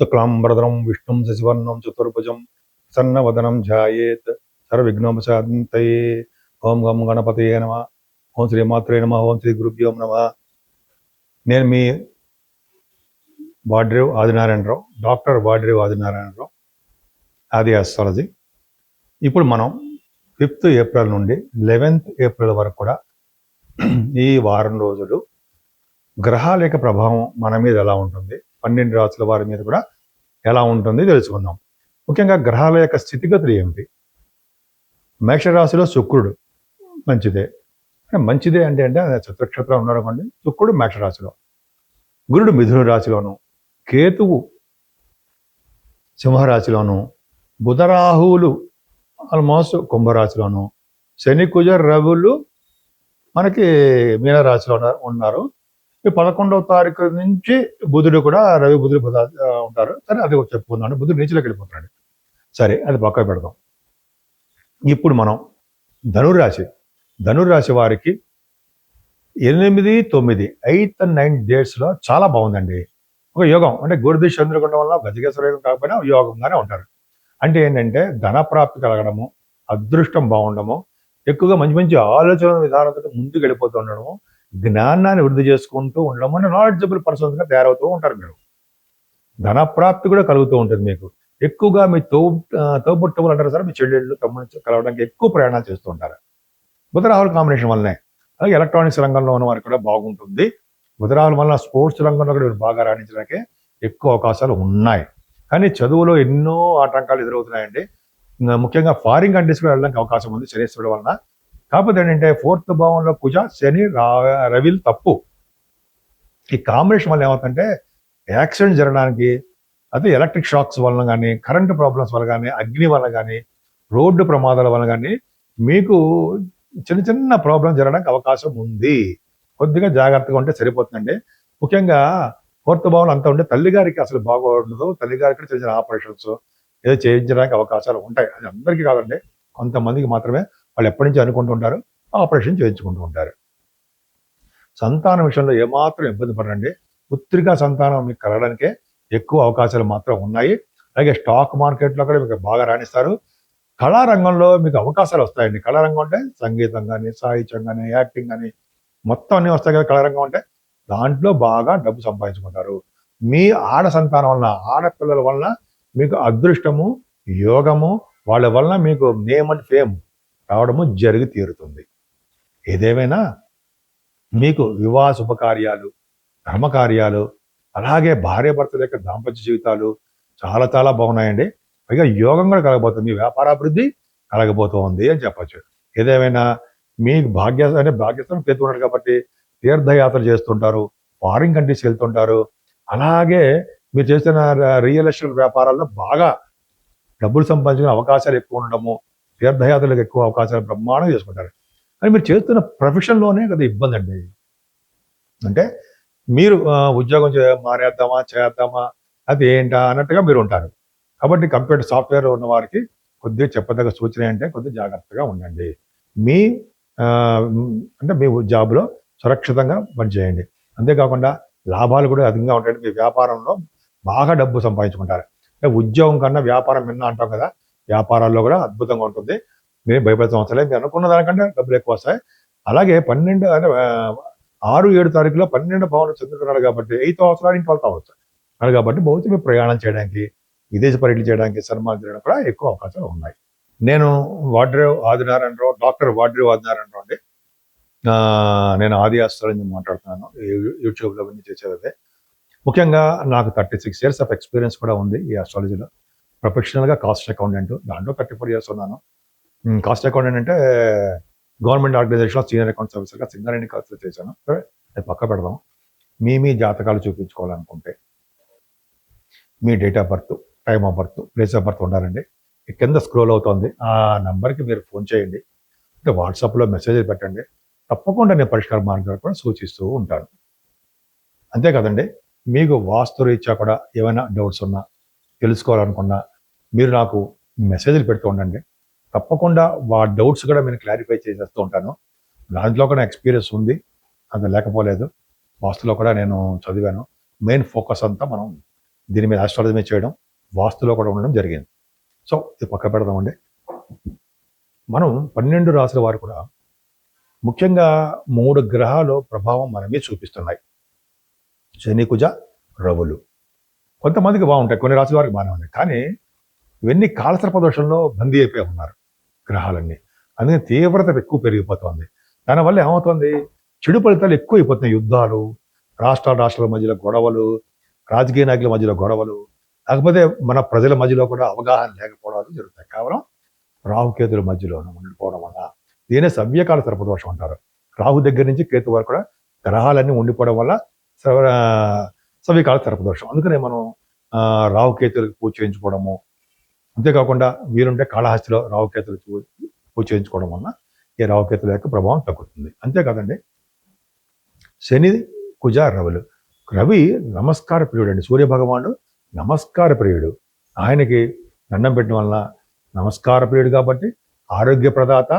శుక్లాంబరధరం విష్ణుం శశివర్ణం చతుర్భుజం సన్నవదనం ధ్యాయేత్ సర్వవిఘ్నోపశాంతయే. ఓం గం గణపతయే నమ. ఓం శ్రీ మాత్రే నమ. ఓం శ్రీ గురుభ్యో నమ. నేను మీ వాడ్రేవ్ ఆదినారాయణరావు, డాక్టర్ వాడ్రేవ్ ఆదినారాయణరావు, ఆది ఆస్ట్రాలజీ. ఇప్పుడు మనం 5th ఏప్రిల్ నుండి 11th ఏప్రిల్ వరకు కూడా ఈ వారం రోజులు గ్రహాల యొక్క ప్రభావం మన మీద ఎలా ఉంటుంది, 12 రాశుల వారి మీద కూడా ఎలా ఉంటుంది తెలుసుకుందాం. ముఖ్యంగా గ్రహాల యొక్క స్థితిగతులు ఏమిటి. మేషరాశిలో శుక్రుడు మంచిదే. మంచిదే అంటే చతుర్నక్షత్రం ఉన్నాడు అనుకోండి. శుక్రుడు మేషరాశిలో, గురుడు మిథున రాశిలోను, కేతువు సింహరాశిలోను, బుధరాహువులు ఆల్మోస్ట్ కుంభరాశిలోను, శని కుజ రవులు మనకి మీనరాశిలో ఉన్నారు. 11వ తారీఖు నుంచి బుధుడు కూడా, రవి బుధుడు ఉంటారు. సరే, అది చెప్పుకుందాం. బుధుడు నీచులోకి వెళ్ళిపోతున్నాడు. సరే, అది పక్క పెడదాం. ఇప్పుడు మనం ధనురాశి వారికి 8, 9, 8 and 9 డేట్స్లో చాలా బాగుందండి. ఒక యోగం అంటే గురుది చంద్రుకుండం వల్ల గజకేశ్వర యోగం కాకపోయినా యోగంగానే ఉంటారు. అంటే ఏంటంటే ధనప్రాప్తి కలగడము, అదృష్టం బాగుండము, ఎక్కువగా మంచి మంచి ఆలోచన విధానంతో ముందుకు వెళ్ళిపోతూ ఉండడము, జ్ఞానాన్ని వృద్ధి చేసుకుంటూ ఉండడం, అంటే నాలెడ్జబుల్ పర్సన్స్గా తయారవుతూ ఉంటారు. మీరు ధనప్రాప్తి కూడా కలుగుతూ ఉంటుంది. మీకు ఎక్కువగా మీ తోబుట్టువులు అంటారు సార్, మీ చెల్లెళ్ళు తమ్ముళ్ళు కలవడానికి ఎక్కువ ప్రయాణాలు చేస్తూ ఉంటారు. బుధరాహుల కాంబినేషన్ వల్లనే. అలాగే ఎలక్ట్రానిక్స్ రంగంలో ఉన్న వారికి కూడా బాగుంటుంది. బుధరాహుల వల్ల స్పోర్ట్స్ రంగంలో కూడా బాగా రాణించడానికి ఎక్కువ అవకాశాలు ఉన్నాయి. కానీ చదువులో ఎన్నో ఆటంకాలు ఎదురవుతున్నాయండి. ముఖ్యంగా ఫారిన్ కంట్రీస్ కూడా వెళ్ళడానికి అవకాశం ఉంది శనీశ్వరుడు వలన. కాకపోతే ఏంటంటే 4th భావంలో కుజ, శని, రవిలు తప్పు. ఈ కాంబినేషన్ వల్ల ఏమవుతుందంటే యాక్సిడెంట్ జరగడానికి, అదే ఎలక్ట్రిక్ షాక్స్ వలన కానీ, కరెంటు ప్రాబ్లమ్స్ వల్ల కానీ, అగ్ని వల్ల కానీ, రోడ్డు ప్రమాదాల వల్ల కానీ మీకు చిన్న చిన్న ప్రాబ్లం జరగడానికి అవకాశం ఉంది. కొద్దిగా జాగ్రత్తగా ఉంటే సరిపోతుందండి. ముఖ్యంగా 4th భావంలో అంతా ఉంటే తల్లిగారికి అసలు బాగుండదు. తల్లిగారికి చిన్న చిన్న ఆపరేషన్స్ ఏదో చేయించడానికి అవకాశాలు ఉంటాయి. అది అందరికీ కాదండి, కొంతమందికి మాత్రమే. వాళ్ళు ఎప్పటి నుంచి అనుకుంటూ ఉంటారు, ఆపరేషన్ చేయించుకుంటూ ఉంటారు. సంతానం విషయంలో ఏమాత్రం ఇబ్బంది పడండి. పుత్రికా సంతానం మీకు కలగడానికే ఎక్కువ అవకాశాలు మాత్రం ఉన్నాయి. అలాగే స్టాక్ మార్కెట్లో కూడా మీకు బాగా రాణిస్తారు. కళారంగంలో మీకు అవకాశాలు వస్తాయండి. కళారంగం అంటే సంగీతం కానీ, సాహిత్యం కానీ, యాక్టింగ్ కానీ మొత్తం అన్నీ వస్తాయి కదా. కళారంగం అంటే దాంట్లో బాగా డబ్బు సంపాదించుకుంటారు. మీ ఆడ సంతానం వలన, ఆడపిల్లల వలన మీకు అదృష్టము, యోగము, వాళ్ళ వలన మీకు నేమ్ అండ్ ఫేమ్ రావడము జరిగి తీరుతుంది. ఏదేమైనా మీకు వివాహ శుభకార్యాలు, ధర్మకార్యాలు, అలాగే భార్యాభర్తల యొక్క దాంపత్య జీవితాలు చాలా చాలా బాగున్నాయండి. పైగా యోగం కూడా కలగబోతుంది. మీ వ్యాపారాభివృద్ధి కలగబోతోంది అని చెప్పచ్చు. ఏదేమైనా మీకు భాగ్యస్థానం కేతు ఉన్నాడు కాబట్టి తీర్థయాత్ర చేస్తుంటారు, ఫారిన్ కంట్రీస్ వెళ్తుంటారు. అలాగే మీరు చేస్తున్న రియల్ ఎస్టేట్ వ్యాపారాల్లో బాగా డబ్బులు సంపాదించుకునే అవకాశాలు ఎక్కువ ఉండడము, తీర్థయాత్రలకు ఎక్కువ అవకాశాలు బ్రహ్మాండంగా చేసుకుంటారు. కానీ మీరు చేస్తున్న ప్రొఫెషన్లోనే కదా ఇబ్బంది అండి. అంటే మీరు ఉద్యోగం మారేద్దామా, చేద్దామా, అది ఏంటా అన్నట్టుగా మీరు ఉంటారు. కాబట్టి కంప్యూటర్ సాఫ్ట్వేర్ ఉన్న వారికి కొద్దిగా చెప్పదగ్గ సూచన అంటే కొద్దిగా జాగ్రత్తగా ఉండండి. మీ అంటే మీ జాబ్లో సురక్షితంగా పనిచేయండి. అంతేకాకుండా లాభాలు కూడా అధికంగా ఉంటాయండి. మీ వ్యాపారంలో బాగా డబ్బు సంపాదించుకుంటారు. అంటే ఉద్యోగం కన్నా వ్యాపారం మిన్న అంటాం కదా, వ్యాపారాల్లో కూడా అద్భుతంగా ఉంటుంది. మీరు భయపడే అవసరం లేదు. మీరు అనుకున్న దానికంటే డబ్బులు ఎక్కువ వస్తాయి. అలాగే 12 అంటే 6, 7 తారీఖులో 12 భావంలో చంద్రుడున్నాడు కాబట్టి 8th అవసరానికి 12th అవ్వచ్చు అన్నాడు కాబట్టి బహుశా మీరు ప్రయాణం చేయడానికి, విదేశ పర్యటన చేయడానికి, సన్మానం చేయడానికి కూడా ఎక్కువ అవకాశాలు ఉన్నాయి. నేను వాడ్రేవ్ ఆదినారాయణరావు, డాక్టర్ వాడ్రేవ్ ఆదినారాయణరావు అండి. నేను ఆది ఆస్ట్రాలజీ మాట్లాడుతున్నాను. యూట్యూబ్లో అవన్నీ చేసేదే. ముఖ్యంగా నాకు 36 years ఆఫ్ ఎక్స్పీరియన్స్ కూడా ఉంది ఈ ఆస్ట్రాలజీలో. ప్రొఫెషనల్గా కాస్ట్ అకౌంటెంట్, దాంట్లో 34 years ఉన్నాను. కాస్ట్ అకౌంటెంట్ అంటే గవర్నమెంట్ ఆర్గనైజేషన్లో సీనియర్ అకౌంట్స్ ఆఫీసర్గా సింగరేణి కాస్ట్లో చేశాను. సరే, అది పక్క పెడదాం. మీ జాతకాలు చూపించుకోవాలనుకుంటే మీ date of birth, time of birth, place of birth ఉండాలండి. కింద స్క్రోల్ అవుతుంది, ఆ నెంబర్కి మీరు ఫోన్ చేయండి. అంటే వాట్సాప్లో మెసేజ్ పెట్టండి. తప్పకుండా నేను పరిష్కార మార్గాలు కూడా సూచిస్తూ ఉంటాను. అంతే కదండి. మీకు వాస్తురీత్యా కూడా ఏమైనా డౌట్స్ ఉన్నా, తెలుసుకోవాలనుకున్నా మీరు నాకు మెసేజ్లు పెడుతూ ఉండండి. తప్పకుండా డౌట్స్ కూడా నేను క్లారిఫై చేసేస్తూ ఉంటాను. దాంట్లో కూడా ఎక్స్పీరియన్స్ ఉంది, అది లేకపోలేదు. వాస్తులో కూడా నేను చదివాను. మెయిన్ ఫోకస్ అంతా మనం దీని మీద ఆస్ట్రాలజీ మీద చేయడం, వాస్తులో కూడా ఉండడం జరిగింది. సో ఇది పక్క పెడదామండి. మనం 12 రాసుల వారు కూడా ముఖ్యంగా 3 గ్రహాలు ప్రభావం మన మీద చూపిస్తున్నాయి. శని, కుజ, రవులు. కొంతమందికి బాగుంటాయి, కొన్ని రాసుల వారికి బాగానే ఉన్నాయి. కానీ ఇవన్నీ కాలసర్ప దోషంలో బందీ అయిపోయి ఉన్నారు గ్రహాలన్నీ. అందుకని తీవ్రత ఎక్కువ పెరిగిపోతుంది. దానివల్ల ఏమవుతుంది, చెడు ఫలితాలు ఎక్కువ అయిపోతున్నాయి. యుద్ధాలు, రాష్ట్రాల మధ్యలో గొడవలు, రాజకీయ నాయకుల మధ్యలో గొడవలు, లేకపోతే మన ప్రజల మధ్యలో కూడా అవగాహన లేకపోవడాలు జరుగుతాయి. కేవలం రాహుకేతుల మధ్యలో ఉండిపోవడం వల్ల. దీనే సవ్యకాల సర్పదోషం అంటారు. రాహు దగ్గర నుంచి కేతు వరకు కూడా గ్రహాలన్నీ ఉండిపోవడం వల్ల సవ్యకాల సర్పదోషం. అందుకనే మనం రాహుకేతులకు పూజ చేయించుకోవడము, అంతేకాకుండా వీలుంటే కాళహస్తిలో రాహుకేతులు పూజ చేయించుకోవడం వల్ల ఈ రాహుకేతుల యొక్క ప్రభావం తగ్గుతుంది. అంతేకాదండి, శని, కుజ, రవులు. రవి నమస్కార ప్రియుడు అండి. సూర్య భగవానుడు నమస్కార ప్రియుడు. ఆయనకి దండం పెట్టడం వల్ల నమస్కార ప్రియుడు కాబట్టి ఆరోగ్య ప్రదాత,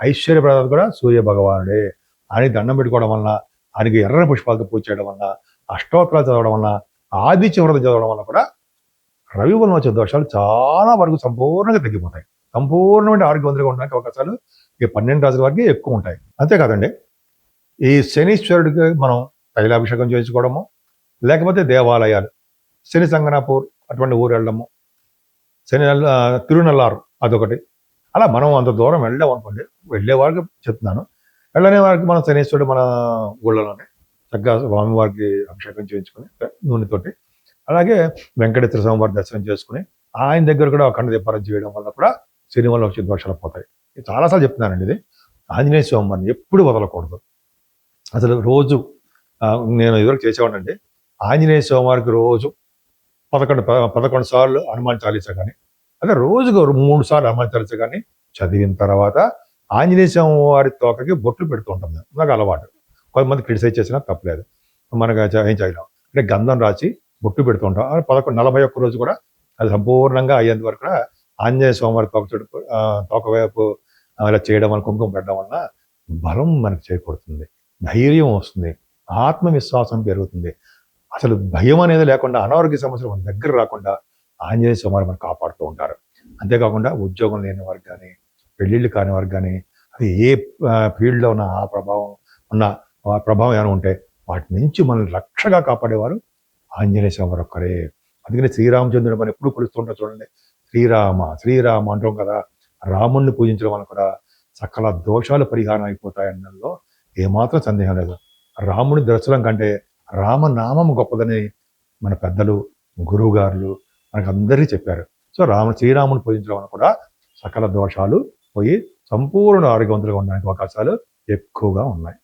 ఐశ్వర్య ప్రదాత కూడా సూర్య భగవానుడే. ఆయనకి దండం పెట్టుకోవడం వల్ల, ఆయనకి ఎర్ర పుష్పాలతో పూజ చేయడం వల్ల, అష్టోత్తరాలు చదవడం వల్ల, ఆదిత్య వ్రతం చదవడం వల్ల కూడా రవి వలన వచ్చే దోషాలు చాలా వరకు సంపూర్ణంగా తగ్గిపోతాయి. సంపూర్ణమైన ఆరోగ్యవంతులుగా ఉండడానికి అవకాశాలు ఈ 12 రాసుల వారికి ఎక్కువ ఉంటాయి. అంతేకాదండి, ఈ శనీశ్వరుడికి మనం తైలాభిషేకం చేయించుకోవడము, లేకపోతే దేవాలయాలు, శని సంగనాపూర్ అటువంటి ఊరు వెళ్ళడము, తిరునల్లారు అదొకటి. అలా మనం అంత దూరం వెళ్ళాం అనుకోండి, వెళ్ళే వారికి చెప్తున్నాను, వెళ్ళనే వారికి మనం శనీశ్వరుడు మన ఊళ్ళలోనే చక్కగా స్వామివారికి అభిషేకం చేయించుకొని నూనెతోటి, అలాగే వెంకటేశ్వర స్వామి వారి దర్శనం చేసుకుని ఆయన దగ్గర కూడా అఖండ దీపారం చేయడం వల్ల కూడా శని వల్ల వచ్చే దోషాలు పోతాయి. చాలాసార్లు చెప్తున్నానండి ఇది. ఆంజనేయ స్వామి వారిని ఎప్పుడు వదలకూడదు. అసలు రోజు నేను ఇదివరకు చేసేవాడినండి, ఆంజనేయ స్వామి వారికి రోజు 11 సార్లు హనుమాన్ చాలీసా కానీ, అదే రోజుకు 3 సార్లు హనుమాన్ చాలీసా కానీ చదివిన తర్వాత ఆంజనేయ స్వామి వారి తోకకి బొట్లు పెడుతూ ఉంటాం. నాకు అలవాటు. కొంతమంది క్రిటిసైజ్ చేసినా తప్పలేదు, మనకు ఏం చేయలేం. అంటే గంధం రాసి బొట్టు పెడుతూ ఉంటాం. 41 రోజు కూడా అది సంపూర్ణంగా అయ్యేంత వరకు కూడా ఆంజనేయ స్వామి వారి తోక వైపు ఇలా చేయడం వల్ల, కుంకుమ పెట్టడం వల్ల బలం మనకు చేకూరుతుంది, ధైర్యం వస్తుంది, ఆత్మవిశ్వాసం పెరుగుతుంది. అసలు భయం అనేది లేకుండా, అనారోగ్య సమస్యలు మన దగ్గర రాకుండా ఆంజనేయ స్వామి వారు మనకు కాపాడుతూ ఉంటారు. అంతేకాకుండా ఉద్యోగం లేని వారికి కానీ, పెళ్ళిళ్ళు కాని వారికి కానీ, అది ఏ ఫీల్డ్లో ఉన్న ఆ ప్రభావం ఏమైనా ఉంటే వాటి నుంచి మనల్ని రక్షగా కాపాడేవారు ఆంజనేయ స్వామి వారు ఒక్కరే. అందుకని శ్రీరామచంద్రుడు మనం ఎప్పుడు కొలుస్తుంటాం చూడండి, శ్రీరామ అంటాం కదా. రాముణ్ణి పూజించడం వల్ల కూడా సకల దోషాలు పరిహారం అయిపోతాయన్నలో ఏమాత్రం సందేహం లేదు. రాముని దర్శనం కంటే రామనామం గొప్పదని మన పెద్దలు, గురువు గారులు మనకు అందరికీ చెప్పారు. సో శ్రీరాముని పూజించడం వల్ల కూడా సకల దోషాలు పోయి సంపూర్ణ ఆరోగ్యవంతులుగా ఉండడానికి అవకాశాలు ఎక్కువగా ఉన్నాయి.